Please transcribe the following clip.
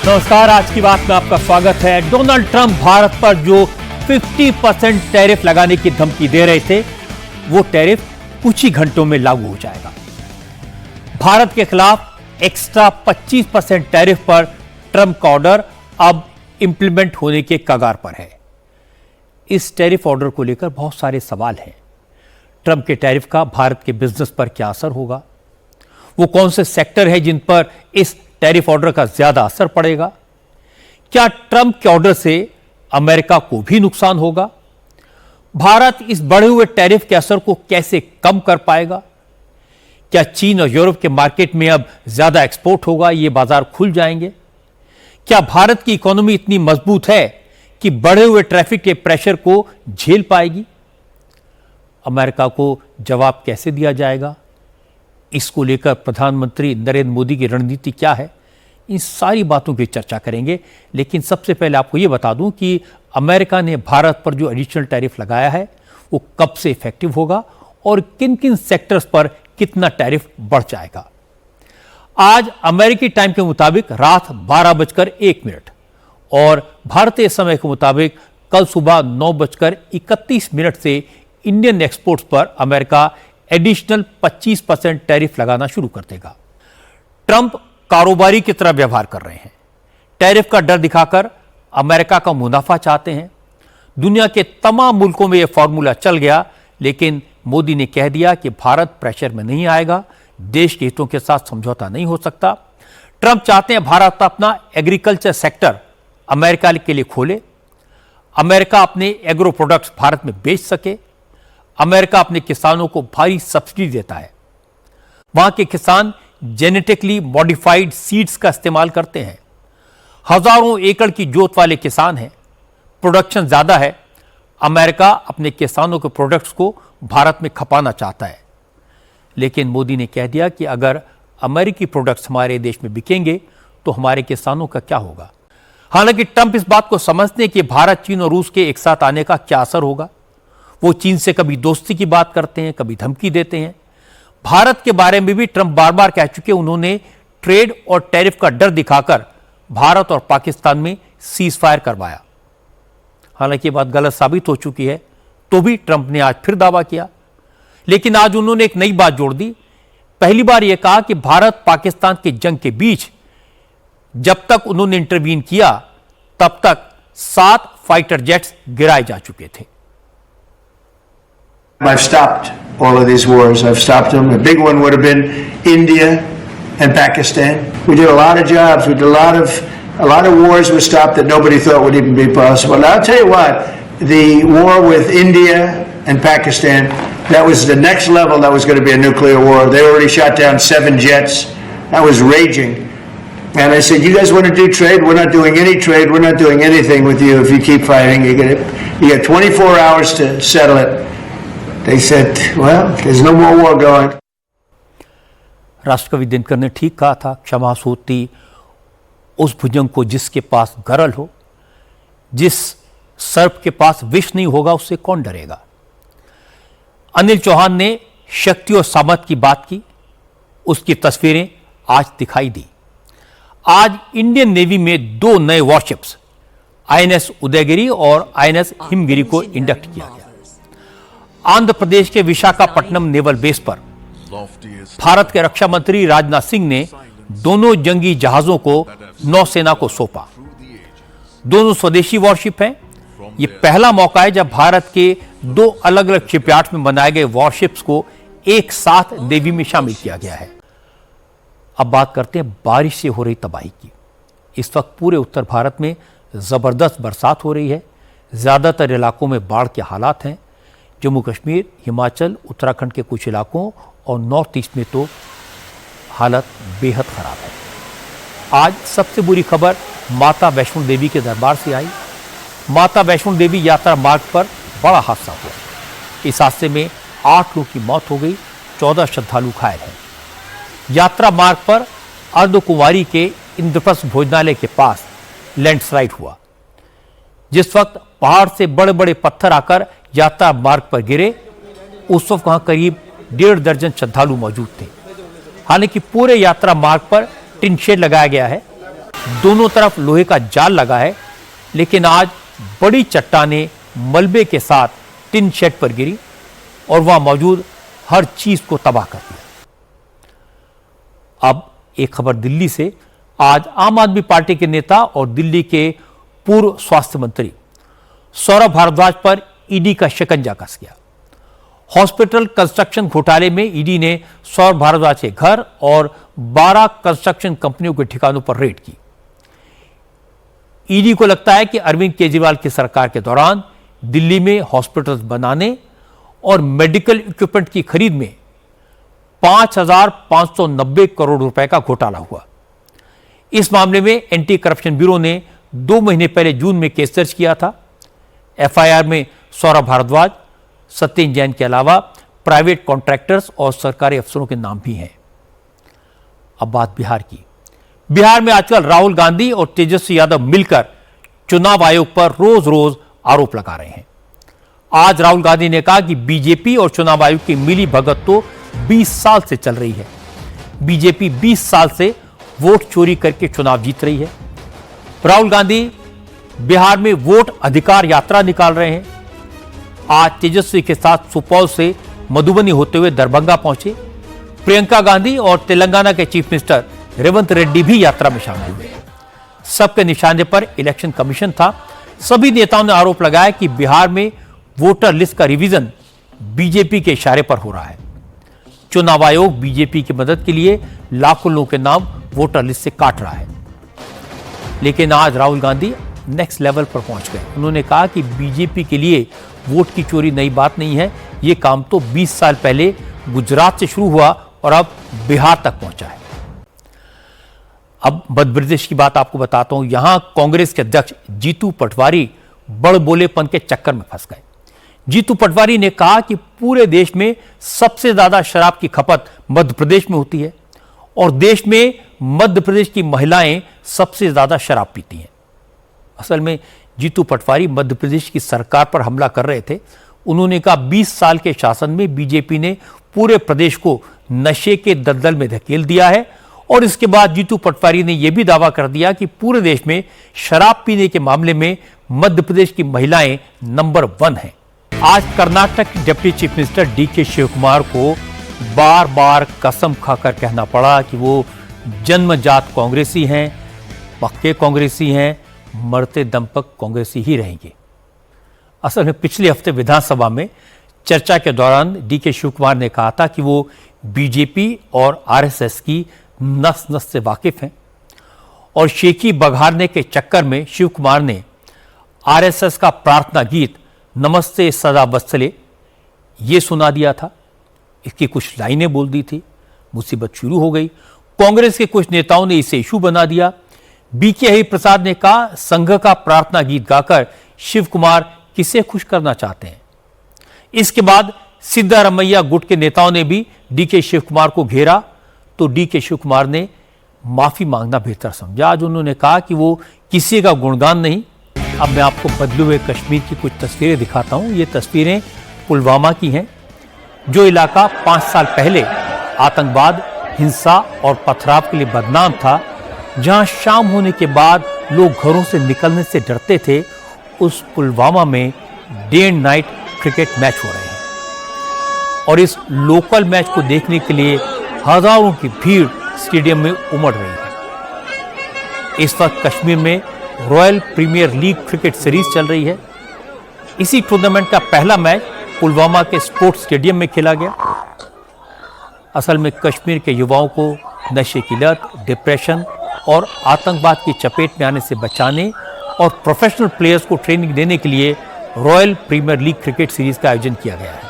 नमस्कार, आज की बात में आपका स्वागत है। डोनाल्ड ट्रंप भारत पर जो 50% टैरिफ लगाने की धमकी दे रहे थे, वो टैरिफ कुछ ही घंटों में लागू हो जाएगा। भारत के खिलाफ एक्स्ट्रा 25% टैरिफ पर ट्रंप का ऑर्डर अब इंप्लीमेंट होने के कगार पर है। इस टैरिफ ऑर्डर को लेकर बहुत सारे सवाल हैं। ट्रंप के टैरिफ का भारत के बिजनेस पर क्या असर होगा? वो कौन से सेक्टर है जिन पर इस टैरिफ ऑर्डर का ज्यादा असर पड़ेगा? क्या ट्रंप के ऑर्डर से अमेरिका को भी नुकसान होगा? भारत इस बढ़े हुए टैरिफ के असर को कैसे कम कर पाएगा? क्या चीन और यूरोप के मार्केट में अब ज्यादा एक्सपोर्ट होगा, ये बाजार खुल जाएंगे? क्या भारत की इकोनॉमी इतनी मजबूत है कि बढ़े हुए ट्रैफिक के प्रेशर को झेल पाएगी? अमेरिका को जवाब कैसे दिया जाएगा? इसको लेकर प्रधानमंत्री नरेंद्र मोदी की रणनीति क्या है? इन सारी बातों की चर्चा करेंगे। लेकिन सबसे पहले आपको यह बता दूं कि अमेरिका ने भारत पर जो एडिशनल टैरिफ लगाया है वो कब से इफेक्टिव होगा और किन किन सेक्टर्स पर कितना टैरिफ बढ़ जाएगा। आज अमेरिकी टाइम के मुताबिक रात 12:01 और भारतीय समय के मुताबिक कल सुबह 9:31 से इंडियन एक्सपोर्ट्स पर अमेरिका एडिशनल 25% टैरिफ लगाना शुरू कर देगा। ट्रंप कारोबारी की तरह व्यवहार कर रहे हैं। टैरिफ का डर दिखाकर अमेरिका का मुनाफा चाहते हैं। दुनिया के तमाम मुल्कों में यह फॉर्मूला चल गया, लेकिन मोदी ने कह दिया कि भारत प्रेशर में नहीं आएगा, देश के हितों के साथ समझौता नहीं हो सकता। ट्रंप चाहते हैं भारत अपना एग्रीकल्चर सेक्टर अमेरिका के लिए खोले, अमेरिका अपने एग्रो प्रोडक्ट्स भारत में बेच सके। अमेरिका अपने किसानों को भारी सब्सिडी देता है। वहां के किसान जेनेटिकली मॉडिफाइड सीड्स का इस्तेमाल करते हैं। हजारों एकड़ की जोत वाले किसान हैं, प्रोडक्शन ज्यादा है। अमेरिका अपने किसानों के प्रोडक्ट्स को भारत में खपाना चाहता है, लेकिन मोदी ने कह दिया कि अगर अमेरिकी प्रोडक्ट्स हमारे देश में बिकेंगे तो हमारे किसानों का क्या होगा। हालांकि ट्रंप इस बात को समझते हैं कि भारत, चीन और रूस के एक साथ आने का क्या असर होगा। वो चीन से कभी दोस्ती की बात करते हैं, कभी धमकी देते हैं। भारत के बारे में भी ट्रंप बार बार कह चुके, उन्होंने ट्रेड और टैरिफ का डर दिखाकर भारत और पाकिस्तान में सीज फायर करवाया। हालांकि ये बात गलत साबित हो चुकी है, तो भी ट्रंप ने आज फिर दावा किया। लेकिन आज उन्होंने एक नई बात जोड़ दी। पहली बार यह कहा कि भारत पाकिस्तान की जंग के बीच जब तक उन्होंने इंटरवीन किया तब तक 7 फाइटर जेट्स गिराए जा चुके थे। I've stopped all of these wars. I've stopped them. A big one would have been India and Pakistan. We did a lot of jobs. We did a lot of wars were stopped that nobody thought would even be possible. And I'll tell you what, the war with India and Pakistan, that was the next level. That was going to be a nuclear war. They already shot down 7 jets. That was raging. And I said, you guys want to do trade? We're not doing any trade. We're not doing anything with you if you keep fighting. You get 24 hours to settle it. They said, well, there's no more war going. राष्ट्रकवि Dinkar ने ठीक कहा था, क्षमा सोती उस भुजंग को जिसके पास गरल हो, जिस सर्प के पास विष नहीं होगा उससे कौन डरेगा। अनिल चौहान ने शक्ति और सामर्थ की बात की, उसकी तस्वीरें आज दिखाई दी। आज इंडियन नेवी में 2 नए वॉरशिप्स INS उदयगिरी और INS हिमगिरी को इंडक्ट किया गया। आंध्र प्रदेश के विशाखापट्टनम नेवल बेस पर भारत के रक्षा मंत्री राजनाथ सिंह ने दोनों जंगी जहाजों को नौसेना को सौंपा। दोनों स्वदेशी वॉरशिप हैं। यह पहला मौका है जब भारत के 2 अलग अलग शिपयार्ड में बनाए गए वॉरशिप्स को एक साथ नेवी में शामिल किया गया है। अब बात करते हैं बारिश से हो रही तबाही की। इस वक्त पूरे उत्तर भारत में जबरदस्त बरसात हो रही है। ज्यादातर इलाकों में बाढ़ के हालात हैं। जम्मू कश्मीर, हिमाचल, उत्तराखंड के कुछ इलाकों और नॉर्थ ईस्ट में तो हालत बेहद खराब है। आज सबसे बुरी खबर माता वैष्णो देवी के दरबार से आई। माता वैष्णो देवी यात्रा मार्ग पर बड़ा हादसा हुआ। इस हादसे में 8 लोगों की मौत हो गई, 14 श्रद्धालु घायल हैं। यात्रा मार्ग पर अर्धकुंवारी के इंद्रप्रस्थ भोजनालय के पास लैंडस्लाइड हुआ। जिस वक्त पहाड़ से बड़े बड़े पत्थर आकर यात्रा मार्ग पर गिरे, उस वक्त वहां करीब 1.5 दर्जन श्रद्धालु मौजूद थे। हालांकि पूरे यात्रा मार्ग पर टिन शेड लगाया गया है। दोनों तरफ लोहे का जाल लगा है, लेकिन आज बड़ी चट्टानें मलबे के साथ टिन शेड पर गिरी और वहां मौजूद हर चीज को तबाह कर दिया। अब एक खबर दिल्ली से। आज आम आदमी पार्टी के नेता और दिल्ली के पूर्व स्वास्थ्य मंत्री सौरभ भारद्वाज पर ईडी का शिकंजा कस गया। हॉस्पिटल कंस्ट्रक्शन घोटाले में ईडी ने सौरभ भारद्वाज के घर और 12 कंस्ट्रक्शन कंपनियों के ठिकानों पर रेड की। ईडी को लगता है कि अरविंद केजरीवाल की सरकार के दौरान दिल्ली में हॉस्पिटल्स बनाने और मेडिकल इक्विपमेंट की खरीद में 5,590 करोड़ रुपए का घोटाला हुआ। इस मामले में एंटी करप्शन ब्यूरो ने 2 महीने पहले जून में केस दर्ज किया था। एफआईआर में सौरभ भारद्वाज, सत्येंद्र जैन के अलावा प्राइवेट कॉन्ट्रैक्टर्स और सरकारी अफसरों के नाम भी हैं। अब बात बिहार की। बिहार में आजकल राहुल गांधी और तेजस्वी यादव मिलकर चुनाव आयोग पर रोज रोज आरोप लगा रहे हैं। आज राहुल गांधी ने कहा कि बीजेपी और चुनाव आयोग की मिली भगत तो 20 साल से चल रही है। बीजेपी 20 साल से वोट चोरी करके चुनाव जीत रही है। राहुल गांधी बिहार में वोट अधिकार यात्रा निकाल रहे हैं। आज तेजस्वी के साथ सुपौल से मधुबनी होते हुए दरभंगा पहुंचे। प्रियंका गांधी और तेलंगाना के चीफ मिनिस्टर रेवंत रेड्डी भी यात्रा में शामिल हुए। सबके निशाने पर इलेक्शन कमीशन था। सभी नेताओं ने आरोप लगाया कि बिहार में वोटर लिस्ट का रिवीजन बीजेपी के इशारे पर हो रहा है। चुनाव आयोग बीजेपी की मदद के लिए लाखों लोगों के नाम वोटर लिस्ट से काट रहा है। लेकिन आज राहुल गांधी नेक्स्ट लेवल पर पहुंच गए। उन्होंने कहा कि बीजेपी के लिए वोट की चोरी नई बात नहीं है। यह काम तो 20 साल पहले गुजरात से शुरू हुआ और अब बिहार तक पहुंचा है। अब मध्य प्रदेश की बात आपको बताता हूं। यहां कांग्रेस के अध्यक्ष जीतू पटवारी बड़बोलेपन के चक्कर में फंस गए। जीतू पटवारी ने कहा कि पूरे देश में सबसे ज्यादा शराब की खपत मध्य प्रदेश में होती है और देश में मध्य प्रदेश की महिलाएं सबसे ज्यादा शराब पीती हैं। असल में जीतू पटवारी मध्य प्रदेश की सरकार पर हमला कर रहे थे। उन्होंने कहा 20 साल के शासन में बीजेपी ने पूरे प्रदेश को नशे के दलदल में धकेल दिया है और इसके बाद जीतू पटवारी ने यह भी दावा कर दिया कि पूरे देश में शराब पीने के मामले में मध्य प्रदेश की महिलाएं नंबर 1 हैं। आज कर्नाटक के deputy chief minister DK Shivakumar को बार बार कसम खाकर कहना पड़ा कि वो जन्मजात कांग्रेसी हैं, पक्के कांग्रेसी हैं, मरते दम तक कांग्रेसी ही रहेंगे। असल में पिछले हफ्ते विधानसभा में चर्चा के दौरान डीके शिवकुमार ने कहा था कि वो बीजेपी और आरएसएस की नस नस से वाकिफ हैं और शेखी बघारने के चक्कर में शिवकुमार ने आरएसएस का प्रार्थना गीत नमस्ते सदा वत्सले ये सुना दिया था। इसकी कुछ लाइनें बोल दी थी। मुसीबत शुरू हो गई। कांग्रेस के कुछ नेताओं ने इसे इशू बना दिया। बीके हरिप्रसाद ने कहा संघ का प्रार्थना गीत गाकर शिवकुमार किसे खुश करना चाहते हैं। इसके बाद सिद्धारमैया गुट के नेताओं ने भी डीके शिवकुमार को घेरा तो डीके शिवकुमार ने माफी मांगना बेहतर समझा। आज उन्होंने कहा कि वो किसी का गुणगान नहीं। अब मैं आपको बदले हुए कश्मीर की कुछ तस्वीरें दिखाता हूं। ये तस्वीरें पुलवामा की हैं, जो इलाका 5 साल पहले आतंकवाद, हिंसा और पथराव के लिए बदनाम था, जहां शाम होने के बाद लोग घरों से निकलने से डरते थे। उस पुलवामा में day and night cricket match हो रहे हैं और इस लोकल मैच को देखने के लिए हजारों की भीड़ स्टेडियम में उमड़ रही है। इस वक्त कश्मीर में royal premier league cricket series चल रही है। इसी टूर्नामेंट का पहला मैच पुलवामा के स्पोर्ट्स स्टेडियम में खेला गया। असल में कश्मीर के युवाओं को नशे की लत, डिप्रेशन और आतंकवाद की चपेट में आने से बचाने और प्रोफेशनल प्लेयर्स को ट्रेनिंग देने के लिए royal premier league cricket series का आयोजन किया गया है।